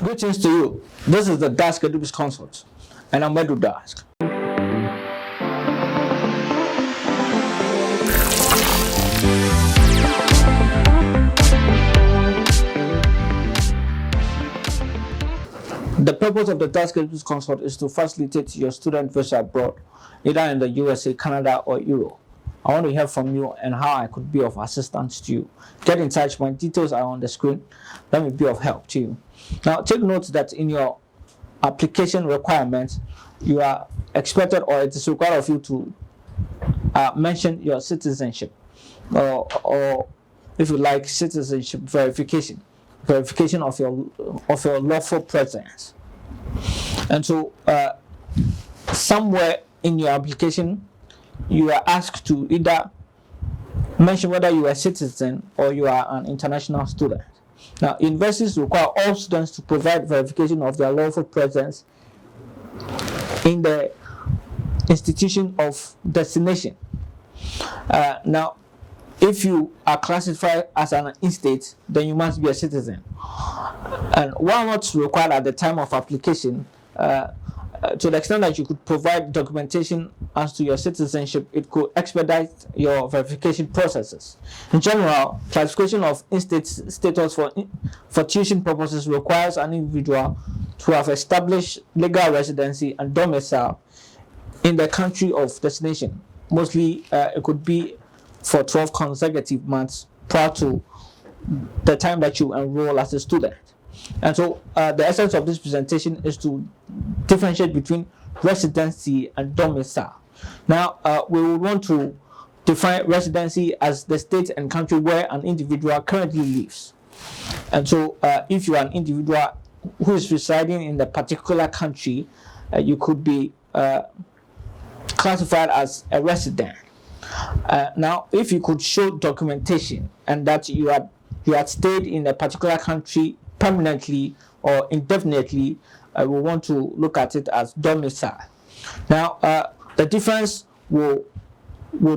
Greetings to you. This is the DASK EduBiz Consult, and I'm DASK. The purpose of the DASK EduBiz Consult is to facilitate your student visa abroad, either in the USA, Canada, or Europe. I want to hear from you and how I could be of assistance to you. Get in touch. My details are on the screen. Let me be of help to you. Now, take note that in your application requirements, you are expected, or it is required of you to mention your citizenship, or if you like, citizenship verification of your lawful presence. And so, somewhere in your application, you are asked to either mention whether you are a citizen or you are an international student. Now, universities require all students to provide verification of their lawful presence in the institution of destination. Now, if you are classified as an in-state, then you must be a citizen. And while not required at the time of application, to the extent that you could provide documentation as to your citizenship, it could expedite your verification processes. In general, classification of in-state status for tuition purposes requires an individual to have established legal residency and domicile in the country of destination. Mostly, it could be for 12 consecutive months prior to the time that you enroll as a student. And so the essence of this presentation is to differentiate between residency and domicile. Now, we will want to define residency as the state and country where an individual currently lives. And so if you are an individual who is residing in the particular country, you could be classified as a resident. Now, if you could show documentation and that you had stayed in a particular country permanently or indefinitely, we want to look at it as domicile. Now, the difference will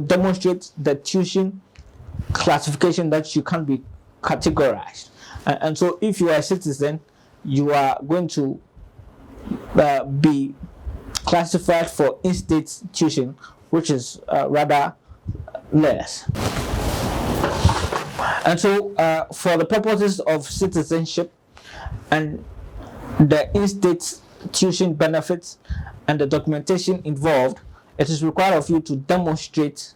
demonstrate the tuition classification that you can be categorized. And so, if you are a citizen, you are going to be classified for in-state tuition, which is rather less. And so, for the purposes of citizenship and the in-state tuition benefits and the documentation involved, it is required of you to demonstrate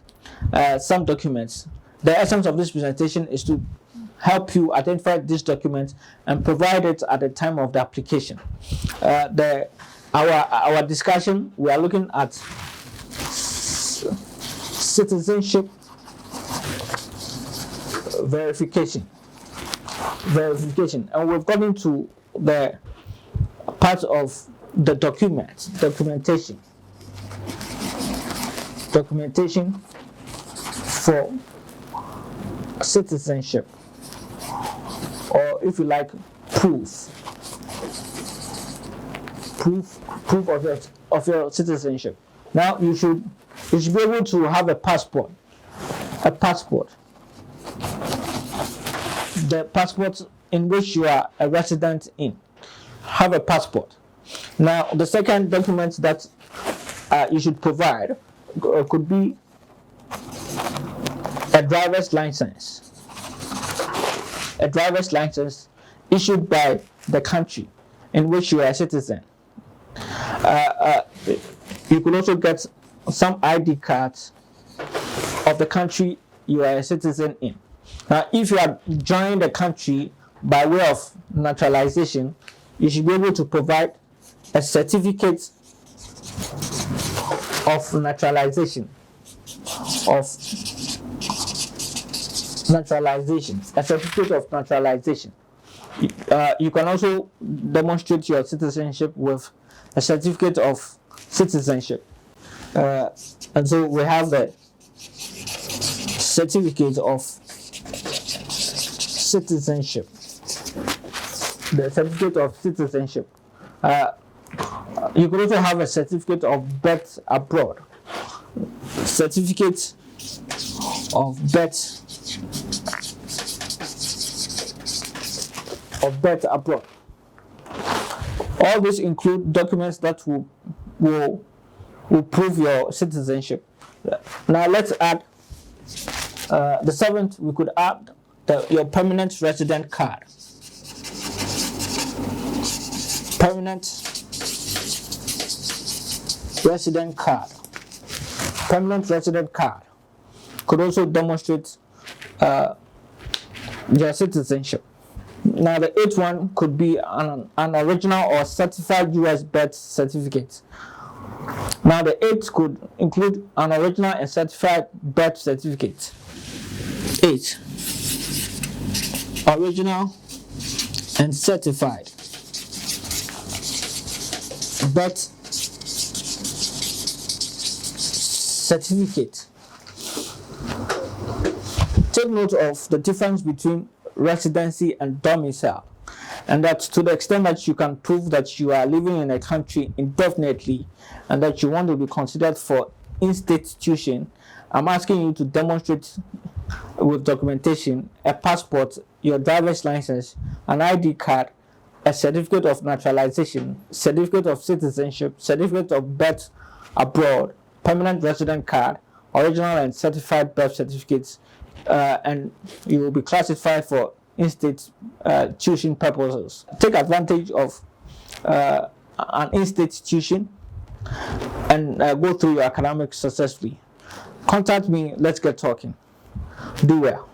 some documents. The essence of this presentation is to help you identify these documents and provide it at the time of the application. Our discussion, we are looking at citizenship verification, and we've gotten to the part of the documentation for citizenship, or if you like, proof of your citizenship. Now, you should be able to have a passport. The passport in which you are a resident in. Have a passport. Now, the second document that you should provide could be a driver's license. A driver's license issued by the country in which you are a citizen. You could also get some ID cards of the country you are a citizen in. Now, if you are joining the country by way of naturalization, you should be able to provide a certificate of naturalization. A certificate of naturalization. You can also demonstrate your citizenship with a certificate of citizenship. And so we have the certificate of citizenship. The certificate of citizenship. You could also have a certificate of birth abroad. Certificate of birth abroad. All these include documents that will prove your citizenship. Now let's add the seventh. We could add your permanent resident card. Permanent resident card. Permanent resident card could also demonstrate your citizenship. Now the eighth one could be an original or certified US birth certificate. Now the eighth could include an original and certified birth certificate. 8. Original and certified birth certificate. Take note of the difference between residency and domicile, and that to the extent that you can prove that you are living in a country indefinitely and that you want to be considered for institution, I'm asking you to demonstrate with documentation a passport, your driver's license, an ID card, a certificate of naturalization, certificate of citizenship, certificate of birth abroad, permanent resident card, original and certified birth certificates, and you will be classified for institution purposes. Take advantage of an institution and go through your academics successfully. Contact me, let's get talking. Do well.